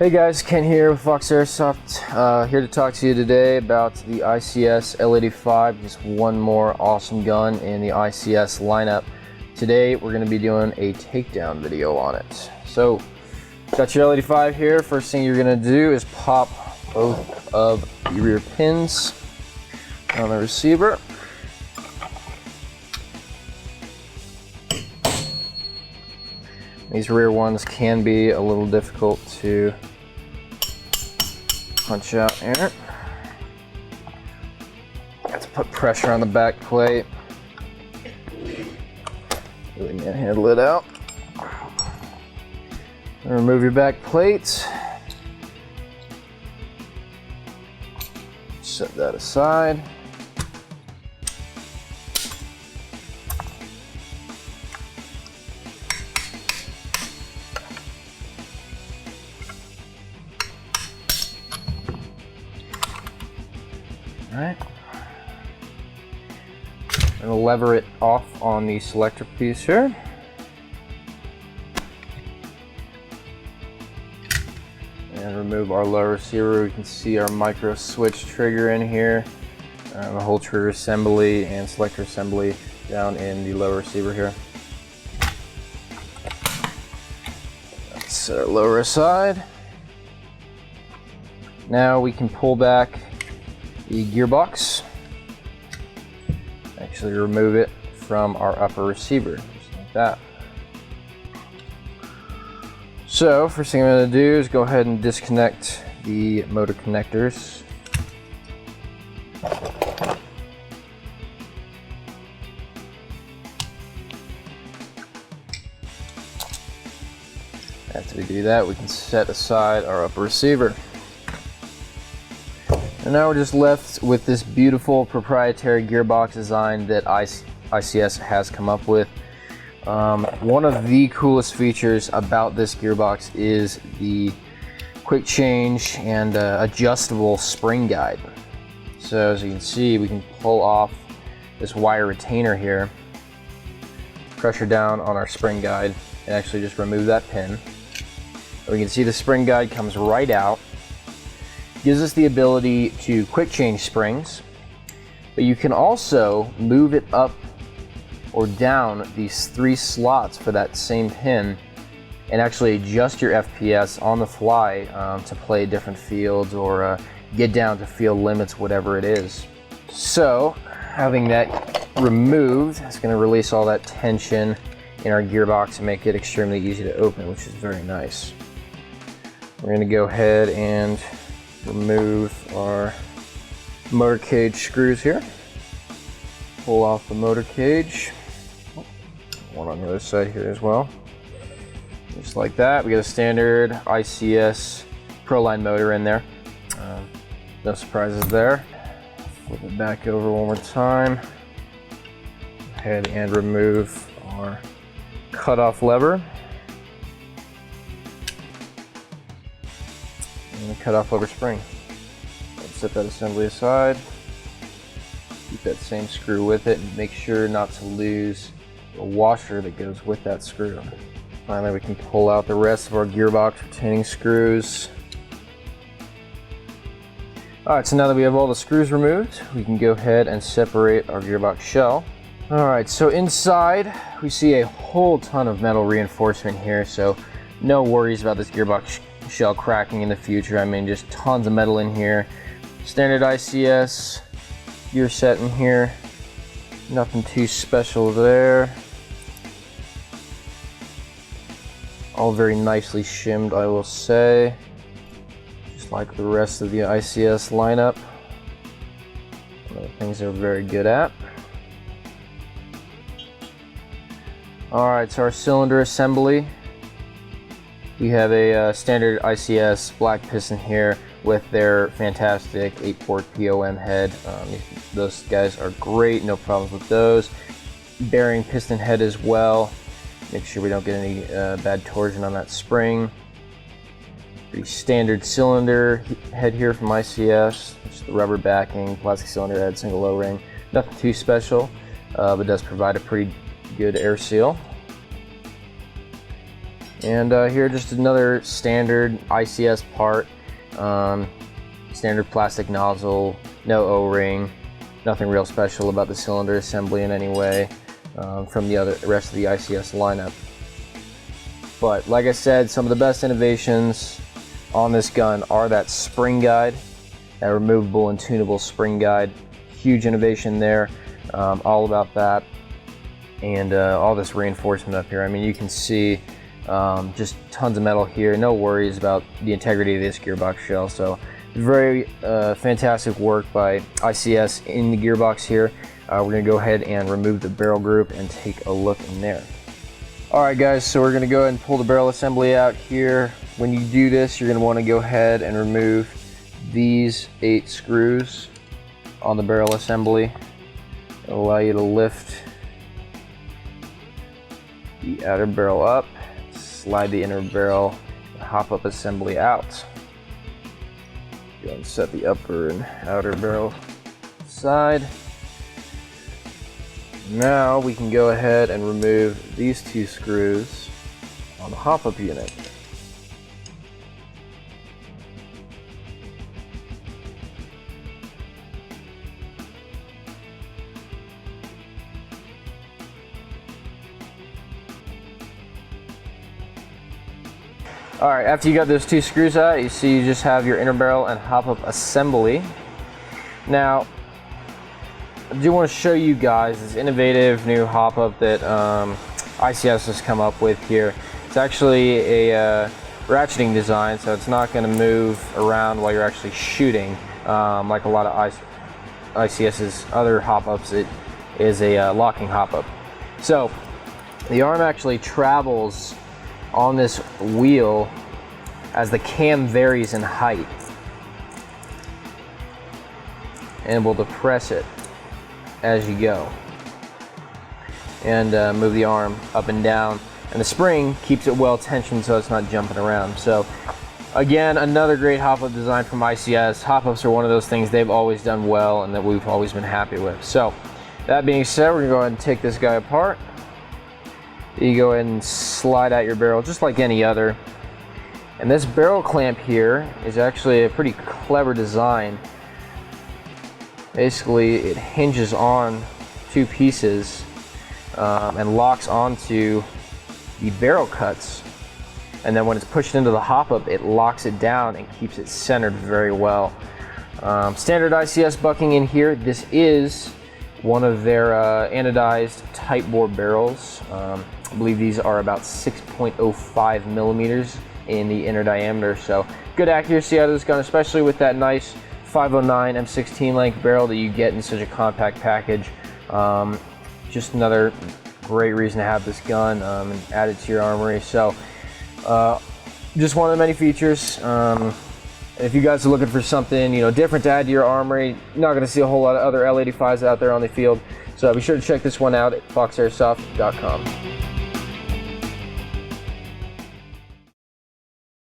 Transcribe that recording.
Hey guys, Ken here with Fox Airsoft, here to talk to you today about the ICS L85, just one more awesome gun in the ICS lineup. Today we're going to be doing a takedown video on it. So, got your L85 here. First thing you're going to do is pop both of the rear pins on the receiver. These rear ones can be a little difficult to punch out here. Got to put pressure on the back plate. Really manhandle it out. And remove your back plate. Set that aside. Alright, I'm going to lever it off on the selector piece here. And remove our lower receiver. We can see our micro switch trigger in here. The whole trigger assembly and selector assembly down in the lower receiver here. Let's set our lower aside. Now we can pull back the gearbox, actually remove it from our upper receiver, just like that. So first thing I'm going to do is go ahead and disconnect the motor connectors. After we do that, we can set aside our upper receiver. And now we're just left with this beautiful proprietary gearbox design that ICS has come up with. One of the coolest features about this gearbox is the quick change and adjustable spring guide. So as you can see, we can pull off this wire retainer here, pressure down on our spring guide, and actually just remove that pin. We can see the spring guide comes right out. Gives us the ability to quick change springs, but you can also move it up or down these 3 slots for that same pin and actually adjust your FPS on the fly to play different fields or get down to field limits, whatever it is. So having that removed, it's going to release all that tension in our gearbox and make it extremely easy to open, which is very nice. We're going to go ahead and remove our motor cage screws here. Pull off the motor cage. One on the other side here as well. Just like that. We got a standard ICS Proline motor in there. No surprises there. Flip it back over one more time. Go ahead and remove our cutoff lever. And the cutoff lever spring. Let's set that assembly aside. Keep that same screw with it and make sure not to lose the washer that goes with that screw. Finally, we can pull out the rest of our gearbox retaining screws. Alright, so now that we have all the screws removed, we can go ahead and separate our gearbox shell. Alright, so inside we see a whole ton of metal reinforcement here, so no worries about this gearbox shell cracking in the future. I mean, just tons of metal in here. Standard ICS gear set in here. Nothing too special there. All very nicely shimmed, I will say. Just like the rest of the ICS lineup. One of the things they're very good at. Alright, so our cylinder assembly. We have a standard ICS black piston here with their fantastic 8-port POM head. Those guys are great, no problems with those. Bearing piston head as well. Make sure we don't get any bad torsion on that spring. Pretty standard cylinder head here from ICS. Just the rubber backing, plastic cylinder head, single O-ring. Nothing too special, but does provide a pretty good air seal. And here, just another standard ICS part. Standard plastic nozzle, no O-ring, nothing real special about the cylinder assembly in any way from the rest of the ICS lineup. But like I said, some of the best innovations on this gun are that spring guide, that removable and tunable spring guide. Huge innovation there, all about that. And all this reinforcement up here. I mean, you can see just tons of metal here. No worries about the integrity of this gearbox shell. So very fantastic work by ICS in the gearbox here. We're gonna go ahead and remove the barrel group and take a look in there. All right guys, so we're gonna go ahead and pull the barrel assembly out here. When you do this, you're gonna wanna go ahead and remove these 8 screws on the barrel assembly. It'll allow you to lift the outer barrel up, slide the inner barrel hop-up assembly out. Go ahead and set the upper and outer barrel aside. Now we can go ahead and remove these 2 screws on the hop-up unit. All right, after you got those 2 screws out, you see you just have your inner barrel and hop-up assembly. Now, I do want to show you guys this innovative new hop-up that ICS has come up with here. It's actually a ratcheting design, so it's not going to move around while you're actually shooting, like a lot of ICS's other hop-ups. It is a locking hop-up. So the arm actually travels on this wheel as the cam varies in height, and we'll depress it as you go and move the arm up and down, and the spring keeps it well tensioned so it's not jumping around. So again, another great hop-up design from ICS. Hop-ups are one of those things they've always done well and that we've always been happy with. So that being said, we're gonna go ahead and take this guy apart. You go ahead and slide out your barrel just like any other. And this barrel clamp here is actually a pretty clever design. Basically, it hinges on 2 pieces and locks onto the barrel cuts. And then when it's pushed into the hop-up, it locks it down and keeps it centered very well. Standard ICS bucking in here. This is one of their anodized tight bore barrels. I believe these are about 6.05 millimeters in the inner diameter, so good accuracy out of this gun, especially with that nice 509 M16 length barrel that you get in such a compact package. Just another great reason to have this gun and add it to your armory. So just one of the many features. If you guys are looking for something different to add to your armory, you're not going to see a whole lot of other L85s out there on the field. So be sure to check this one out at foxairsoft.com.